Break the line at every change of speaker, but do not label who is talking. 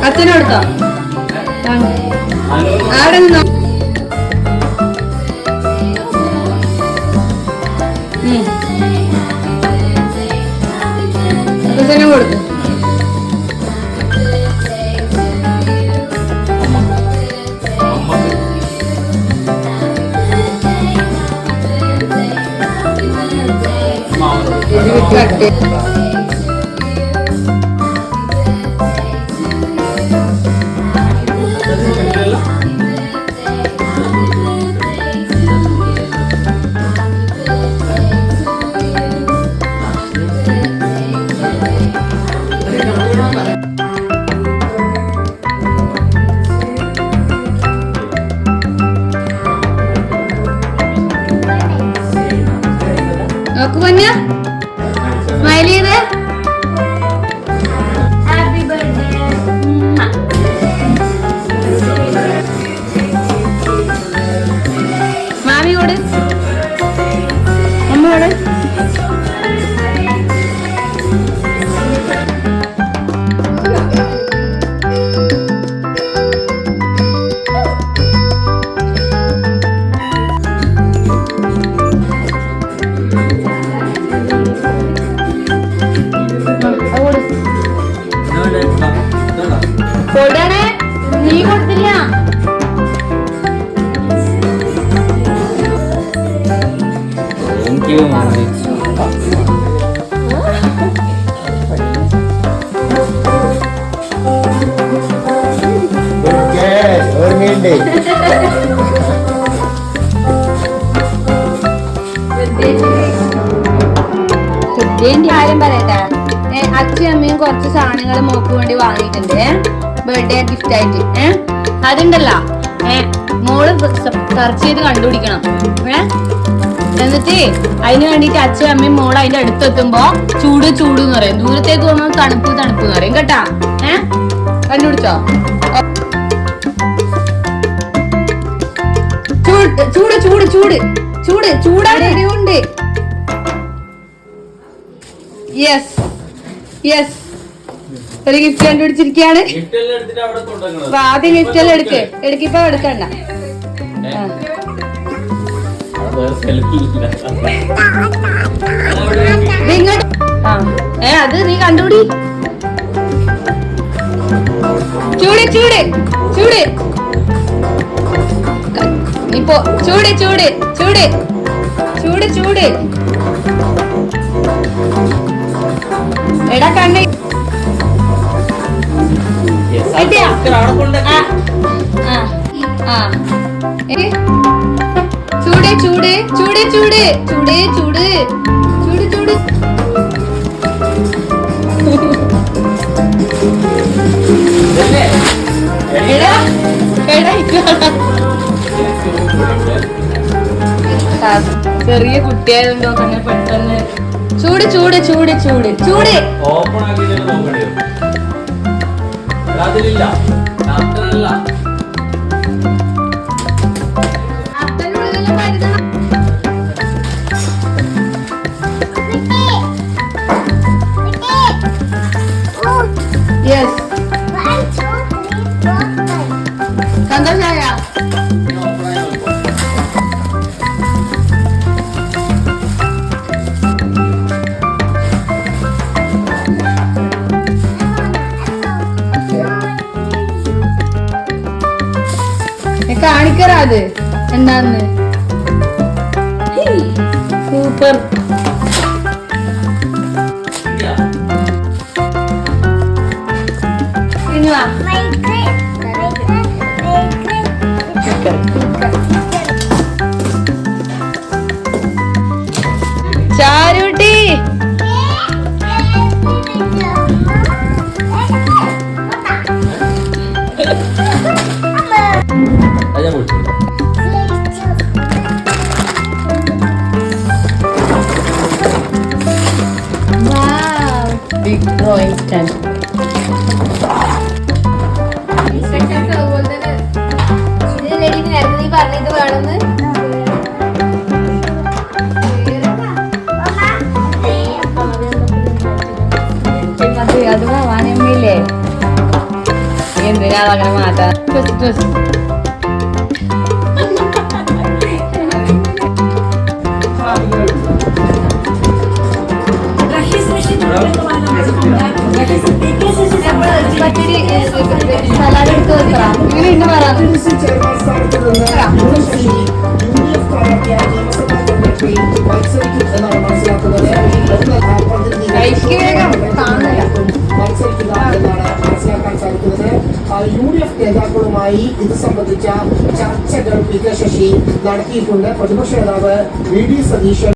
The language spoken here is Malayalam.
അച്ഛനെടുത്തോ ആടെ നിന്നോ അച്ഛനെ കൊടുത്തു നോക്കു പൊന്ന സ്മൈൽ ചെയ്തേ മാമി കൂടെ അമ്മ കൂടെ കൊടുക്കണേ നീ കൊടുത്തില്ല കാര്യം പറയട്ടെ അച്ഛനും അമ്മയും കുറച്ച് സാധനങ്ങൾ മോക്ക് വേണ്ടി വാങ്ങിയിട്ടുണ്ട് ബർത്ത്ഡേ ഗിഫ്റ്റ് ആയിട്ട് അതുണ്ടല്ലോ മോള് സെർച്ച് ചെയ്ത് കണ്ടുപിടിക്കണം എന്നിട്ട് അതിന് വേണ്ടിട്ട് അച്ഛനും അമ്മയും മോള് അതിന്റെ അടുത്തെത്തുമ്പോ ചൂട് ചൂട് എന്ന് പറയും ദൂരത്തേക്ക് പോകുമ്പോ തണുപ്പ് തണുപ്പ് എന്ന് പറയും കേട്ടാ കണ്ടുപിടിച്ചോ ചൂട് ചൂട് ചൂട് ചൂട് ചൂടാണ് എരിവുണ്ട് യെസ് യെസ് ഒരു ഗിഫ്റ്റ് കണ്ടുപിടിച്ചിരിക്കുകയാണ് ആദ്യം ഗിഫ്റ്റ് എല്ലാം എടുക്കിപ്പോ എടുക്കണ്ട ഇങ്ങോട്ട് അത് നീ കണ്ടുപിടി ചൂട് ചൂട് ചൂട് ഇപ്പോ ചൂട് ചൂട് ചൂട് ചൂട് ചൂട് എടാ കണ്ണ ചൂട് ചൂട് ചൂട് ചൂട് ചൂട് ചൂട് ചൂട് ചൂട് എടാ എടാ ചെറിയ കുട്ടിയായതുകൊണ്ടോ തന്നെ പെട്ടെന്ന് ചൂട് ചൂട് ചൂട് ചൂട് ചൂട് സന്തോഷായ കാണിക്കറാ അത് എന്താന്ന് സൂപ്പർ ചാരുട്ടി ഡ്രോയിങ് സ്റ്റാൻഡ്. നേരത്തെ പറഞ്ഞത് വേണമെന്ന് അത് വാനമ്മയില്ലേ എന്തിനാ അങ്ങനെ മാറ്റാ. സലാഡ് എടുത്ത് വെക്കാം. ഇങ്ങനെ ഇന്ന് പറയാം
UDF നേതാക്കളുമായി ഇത് സംബന്ധിച്ച ചർച്ചകൾ പി കെ ശശി നടത്തിയിട്ടുണ്ട്. പ്രതിപക്ഷ നേതാവ് വി ഡി സതീശൻ